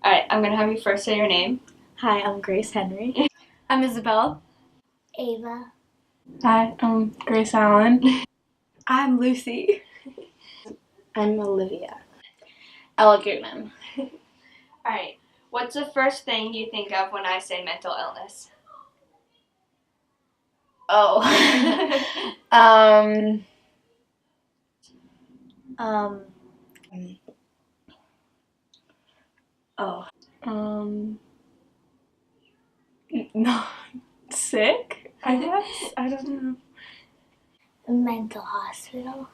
Alright, I'm gonna have you first say your name. Hi, I'm Grace Henry. I'm Isabel. Ava. Hi, I'm Grace Allen. I'm Lucy. I'm Olivia. Ella Goodman. Alright, what's the first thing you think of when I say mental illness? Oh. Not sick, I guess? I don't know. Mental hospital.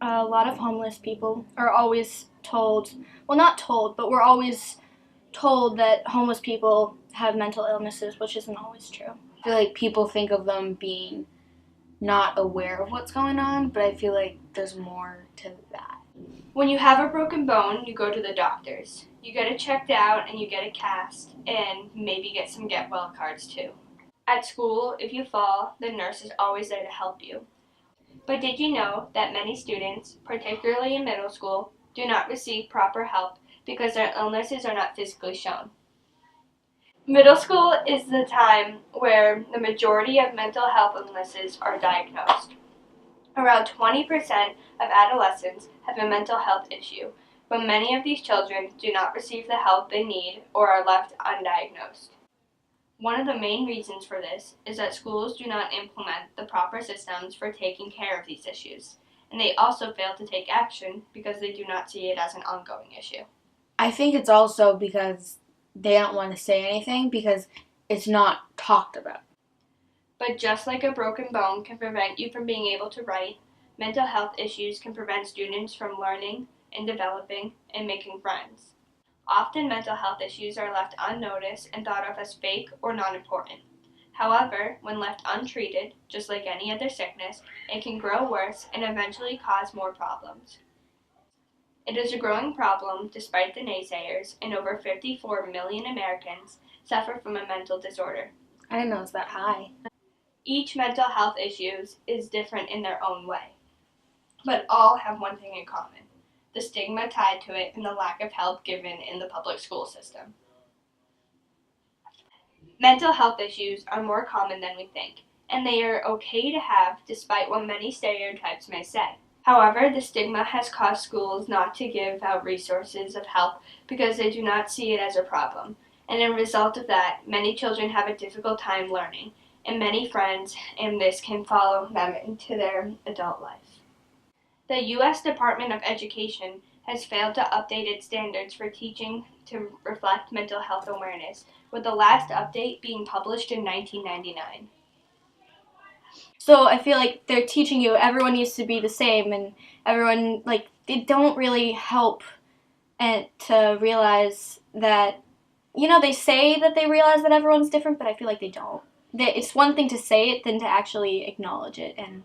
A lot of homeless people are always told, well, not told, but we're always told that homeless people have mental illnesses, which isn't always true. I feel like people think of them being not aware of what's going on, but I feel like there's more to that. When you have a broken bone, you go to the doctors. You get it checked out and you get a cast and maybe get some get well cards too. At school, if you fall, the nurse is always there to help you. But did you know that many students, particularly in middle school, do not receive proper help because their illnesses are not physically shown? Middle school is the time where the majority of mental health illnesses are diagnosed. Around 20% of adolescents have a mental health issue, but many of these children do not receive the help they need or are left undiagnosed. One of the main reasons for this is that schools do not implement the proper systems for taking care of these issues, and they also fail to take action because they do not see it as an ongoing issue. I think it's also because they don't want to say anything because it's not talked about. But just like a broken bone can prevent you from being able to write, mental health issues can prevent students from learning and developing and making friends. Often mental health issues are left unnoticed and thought of as fake or non-important. However, when left untreated, just like any other sickness, it can grow worse and eventually cause more problems. It is a growing problem despite the naysayers, and over 54 million Americans suffer from a mental disorder. I didn't know it was that high. Each mental health issue is different in their own way, but all have one thing in common: the stigma tied to it and the lack of help given in the public school system. Mental health issues are more common than we think, and they are okay to have despite what many stereotypes may say. However, the stigma has caused schools not to give out resources of help because they do not see it as a problem, and as a result of that, many children have a difficult time learning, and many friends, and this can follow them into their adult life. The U.S. Department of Education has failed to update its standards for teaching to reflect mental health awareness, with the last update being published in 1999. So I feel like they're teaching you everyone needs to be the same, and everyone, like, they don't really help and to realize that, you know, they say that they realize that everyone's different, but I feel like they don't. It's one thing to say it than to actually acknowledge it and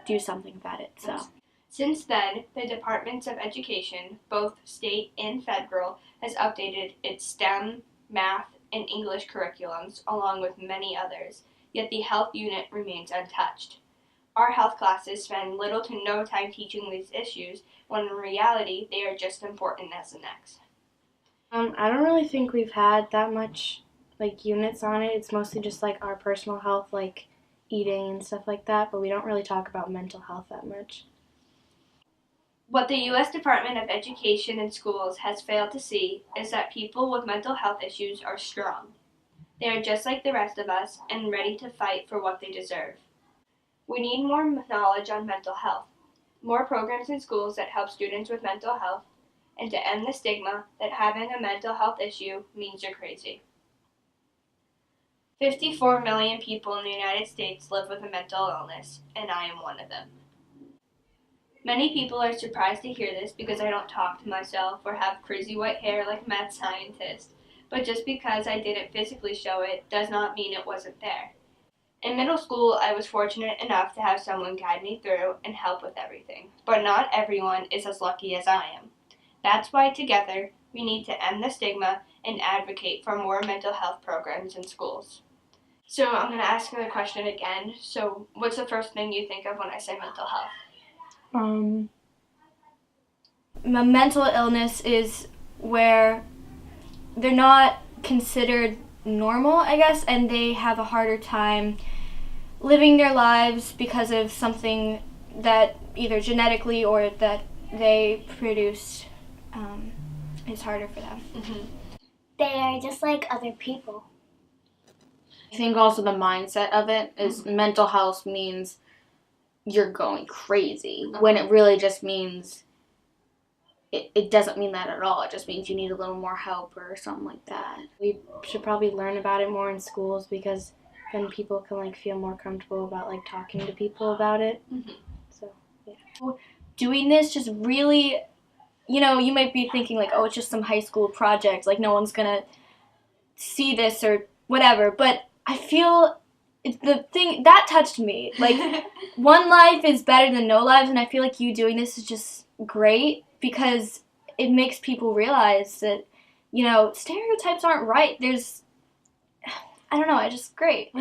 do something about it. So Since then, the Departments of Education, both state and federal, has updated its STEM, math, and English curriculums, along with many others, yet the health unit remains untouched. Our health classes spend little to no time teaching these issues, when in reality they are just important as the next. I don't really think we've had that much units on it. It's mostly just our personal health, like eating and stuff like that, but we don't really talk about mental health that much. What the U.S. Department of Education and schools has failed to see is that people with mental health issues are strong. They are just like the rest of us and ready to fight for what they deserve. We need more knowledge on mental health, more programs in schools that help students with mental health, and to end the stigma that having a mental health issue means you're crazy. 54 million people in the United States live with a mental illness, and I am one of them. Many people are surprised to hear this because I don't talk to myself or have crazy white hair like a mad scientist, but just because I didn't physically show it does not mean it wasn't there. In middle school, I was fortunate enough to have someone guide me through and help with everything, but not everyone is as lucky as I am. That's why together, we need to end the stigma and advocate for more mental health programs in schools. So I'm going to ask you the question again. So what's the first thing you think of when I say mental health? a mental illness is where they're not considered normal, I guess, and they have a harder time living their lives because of something that either genetically or that they produced is harder for them. They are just like other people. I think also the mindset of it is mental health means you're going crazy, when it really just means it doesn't mean that at all. It just means you need a little more help or something like that. We should probably learn about it more in schools, because then people can like feel more comfortable about like talking to people about it. So yeah. Doing this just really, you know, you might be thinking like, oh, it's just some high school project, like no one's gonna see this or whatever, but I feel the thing that touched me, like one life is better than no lives, and I feel like you doing this is just great because it makes people realize that, you know, stereotypes aren't right. There's, I don't know, it's just great.